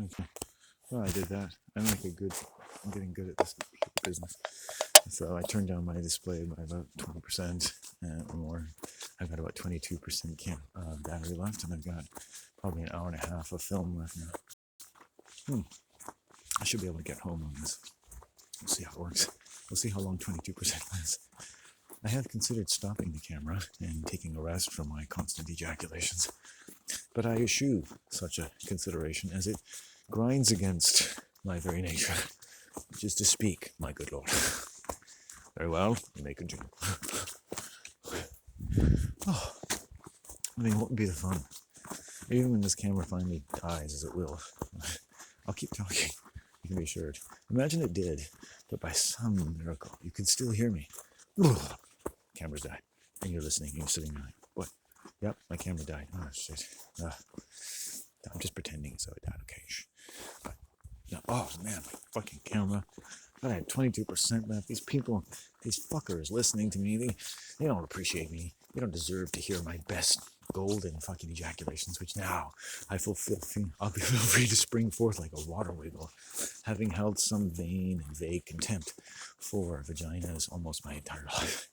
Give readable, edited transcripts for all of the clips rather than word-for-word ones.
Okay. Well, I did that. I'm getting good at this business. So I turned down my display by about 20% or more. I've got about 22% battery left, and I've got probably an hour and a half of film left now. I should be able to get home on this. We'll see how it works. We'll see how long 22% lasts. I have considered stopping the camera and taking a rest from my constant ejaculations, but I eschew such a consideration as it grinds against my very nature, which is to speak, my good lord. Very well, you may continue. Oh, I mean, what would be the fun? Even when this camera finally dies, as it will, I'll keep talking. You can be assured. Imagine it did, but by some miracle, you could still hear me. Ugh. Camera's died, and you're listening, and you're sitting there like, what? Yep, my camera died. Oh, shit. I'm just pretending as though it died. Okay, shh. But, no, oh, man, my fucking camera. But I had 22% left. These people, these fuckers listening to me, they don't appreciate me. They don't deserve to hear my best golden fucking ejaculations, which now I'll be feel free to spring forth like a water wiggle, having held some vain and vague contempt for vaginas almost my entire life.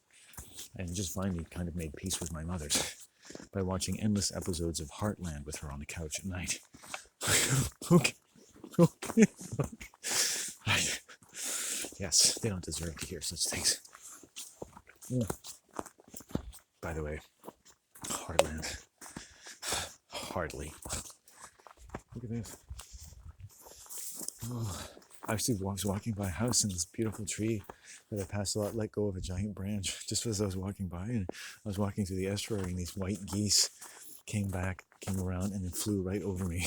And just finally kind of made peace with my mother's by watching endless episodes of Heartland with her on the couch at night. Okay. Right. Yes, they don't deserve to hear such things. Yeah. By the way, Heartland. Hardly. Look at this. Oh, I was walking by a house and this beautiful tree that I passed a lot let go of a giant branch just as I was walking by, and I was walking through the estuary and these white geese came around and then flew right over me.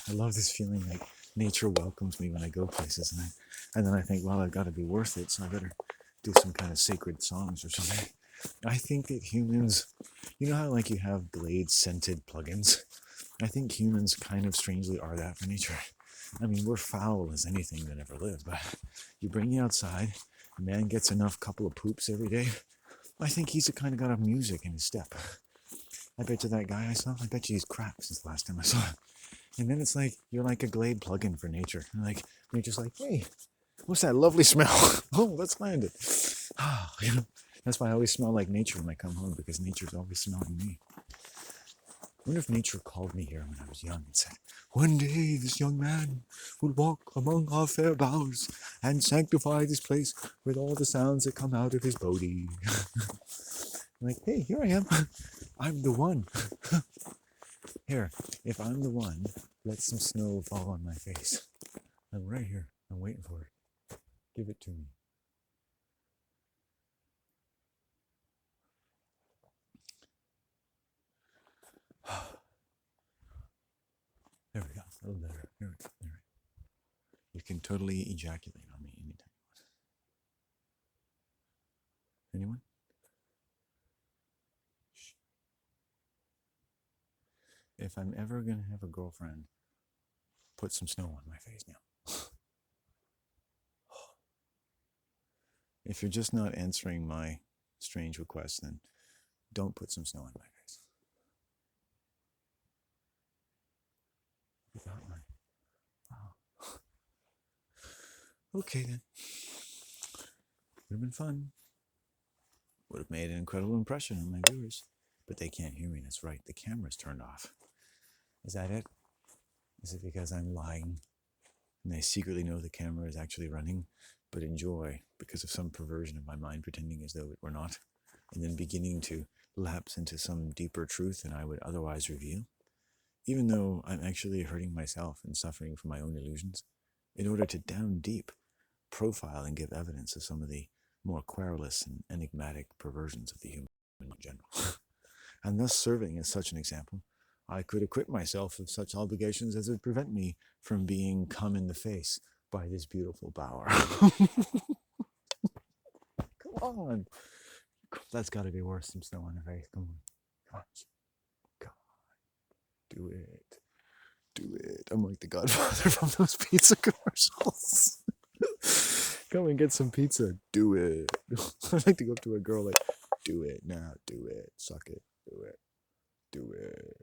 I love this feeling like nature welcomes me when I go places, and then I think, well, I've got to be worth it, so I better do some kind of sacred songs or something. I think that humans, you know how like you have Glade scented plugins? I think humans kind of strangely are that for nature. I mean, we're foul as anything that ever lived, but you bring you outside, a man gets enough couple of poops every day. I think he's the kind of got a music in his step. I bet you that guy I saw, I bet you he's crap since the last time I saw him. And then it's like, you're like a Glade plugin for nature. And like, nature's like, hey, what's that lovely smell? Oh, let's land it. You know, that's why I always smell like nature when I come home, because nature's always smelling me. I wonder if nature called me here when I was young and said, one day this young man will walk among our fair bowers and sanctify this place with all the sounds that come out of his body. I'm like, hey, here I am. I'm the one. Here, if I'm the one, let some snow fall on my face. I'm right here. I'm waiting for it. Give it to me. There we go. A little better. There we go. There. You can totally ejaculate on me anytime you want. Anyone? Shh. If I'm ever going to have a girlfriend, put some snow on my face now. If you're just not answering my strange request, then don't put some snow on my face. Without my... Wow. Okay then. Would have been fun. Would have made an incredible impression on my viewers. But they can't hear me, that's right. The camera's turned off. Is that it? Is it because I'm lying? And they secretly know the camera is actually running, but enjoy because of some perversion of my mind pretending as though it were not, and then beginning to lapse into some deeper truth than I would otherwise reveal, even though I'm actually hurting myself and suffering from my own illusions, in order to down deep profile and give evidence of some of the more querulous and enigmatic perversions of the human in general. And thus serving as such an example, I could acquit myself of such obligations as would prevent me from being come in the face by this beautiful bower. Come on. That's got to be worse than snow on the face. Come on. Come on. Come on. Do it. Do it. I'm like the Godfather from those pizza commercials. Come and get some pizza. Do it. I like to go up to a girl like, do it now. Do it. Suck it. Do it. Do it.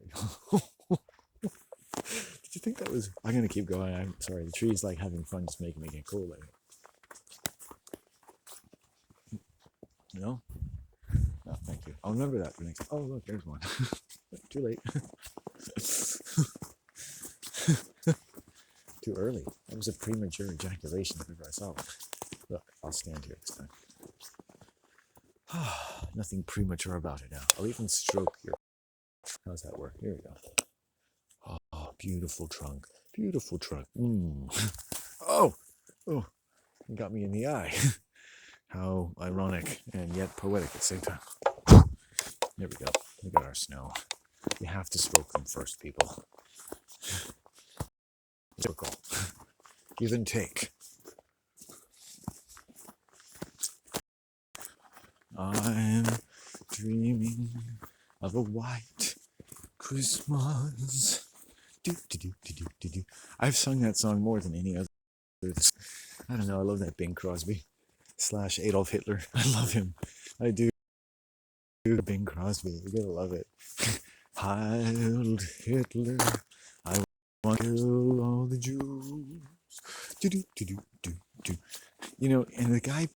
Did you think that that was. I'm gonna keep going. I'm sorry. The tree's like having fun, just making me get cold. Like, no, no, thank you. I'll remember that for next. Oh, look, there's one. Too late. Too early. That was a premature ejaculation if ever I saw it. Look, I'll stand here this time. Nothing premature about it now. I'll even stroke your. How's that work? Here we go. Oh, beautiful trunk. Beautiful trunk. Oh, oh, you got me in the eye. How ironic and yet poetic at the same time. There we go. Look at our snow. You have to stroke them first, people. Circle. Give and take. I'm dreaming of a white Christmas. Do, do, do, do, do, do, do. I've sung that song more than any other. I don't know. I love that Bing Crosby / Adolf Hitler. I love him. I do. Bing Crosby. You gotta love it. Heil Hitler. I want to kill all the Jews. Do, do, do, do, do, do. You know, and the guy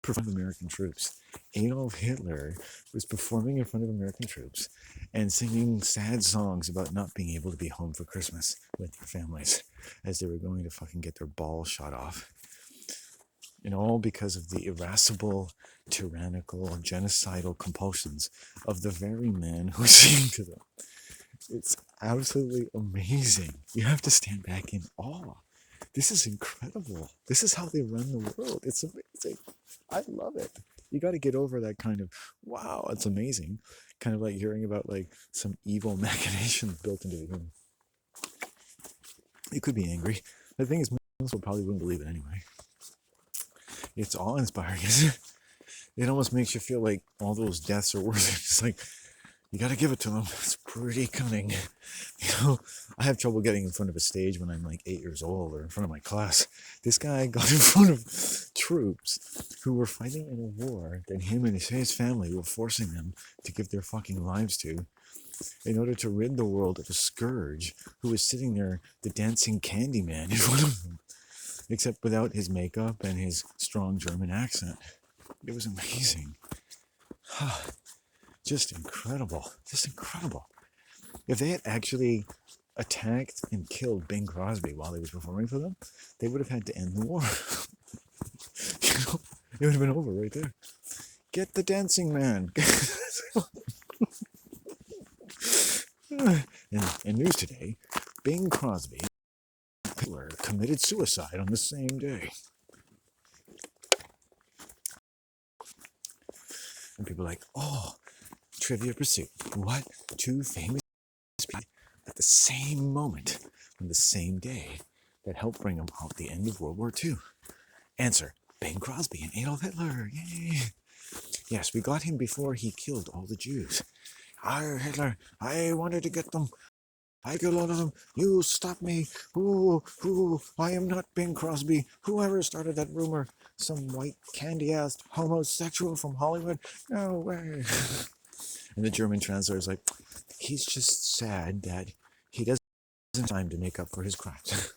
performed American troops. Adolf Hitler was performing in front of American troops and singing sad songs about not being able to be home for Christmas with their families as they were going to fucking get their balls shot off. And all because of the irascible, tyrannical, genocidal compulsions of the very man who was singing to them. It's absolutely amazing. You have to stand back in awe. This is incredible. This is how they run the world. It's amazing. I love it. You got to get over that kind of, wow, it's amazing. Kind of like hearing about like some evil machinations built into the human. You could be angry. The thing is, most people probably wouldn't believe it anyway. It's awe-inspiring, isn't it? It almost makes you feel like all those deaths are worth it. It's like, you got to give it to them. It's pretty cunning. You know, I have trouble getting in front of a stage when I'm like 8 years old or in front of my class. This guy got in front of troops who were fighting in a war that him and his family were forcing them to give their fucking lives to in order to rid the world of a scourge who was sitting there, the dancing Candyman, in front of them, except without his makeup and his strong German accent. It was amazing. Just incredible. Just incredible. If they had actually attacked and killed Bing Crosby while he was performing for them, they would have had to end the war. You know, it would have been over right there. Get the dancing man. In news today, Bing Crosby and Hitler committed suicide on the same day. And people are like, oh, Trivia Pursuit. What two famous people at the same moment on the same day that helped bring about the end of World War II? Answer, Bing Crosby and Adolf Hitler. Yay! Yes, we got him before he killed all the Jews. Hitler, I wanted to get them. I killed all of them. You stop me. I am not Bing Crosby. Whoever started that rumor, some white candy-ass homosexual from Hollywood? No way. And the German translator is like, he's just sad that he doesn't have time to make up for his crimes.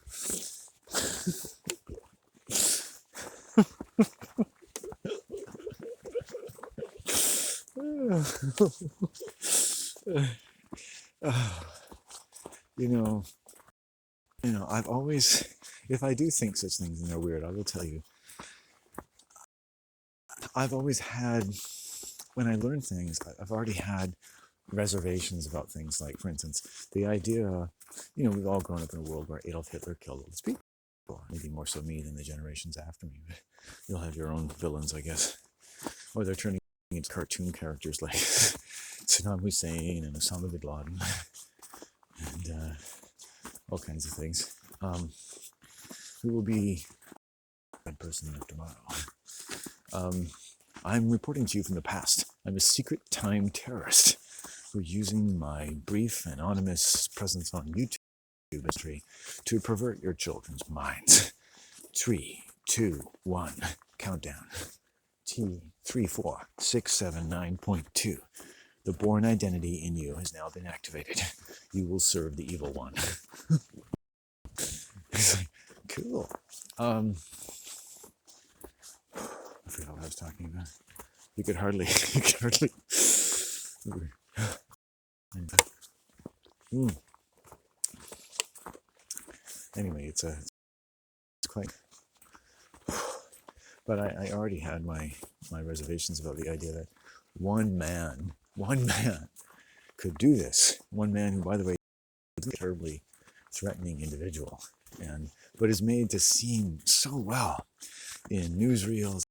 You know, I've always, if I do think such things and they're weird, I will tell you, I've always had, when I learn things, I've already had reservations about things like, for instance, the idea, you know, we've all grown up in a world where Adolf Hitler killed all these people. Maybe more so me than the generations after me, but you'll have your own villains, I guess. Or they're turning into cartoon characters like Saddam Hussein and Osama bin Laden and all kinds of things. Who will be a bad person of tomorrow? I'm reporting to you from the past. I'm a secret time terrorist who's using my brief anonymous presence on YouTube industry to pervert your children's minds. 3, 2, 1, countdown. T34679.2. The born identity in you has now been activated. You will serve the evil one. Cool. I forgot what I was talking about. You could hardly. Mm. Anyway, it's quite. But I already had my reservations about the idea that one man could do this. One man who, by the way, is a terribly threatening individual, but is made to seem so well in newsreels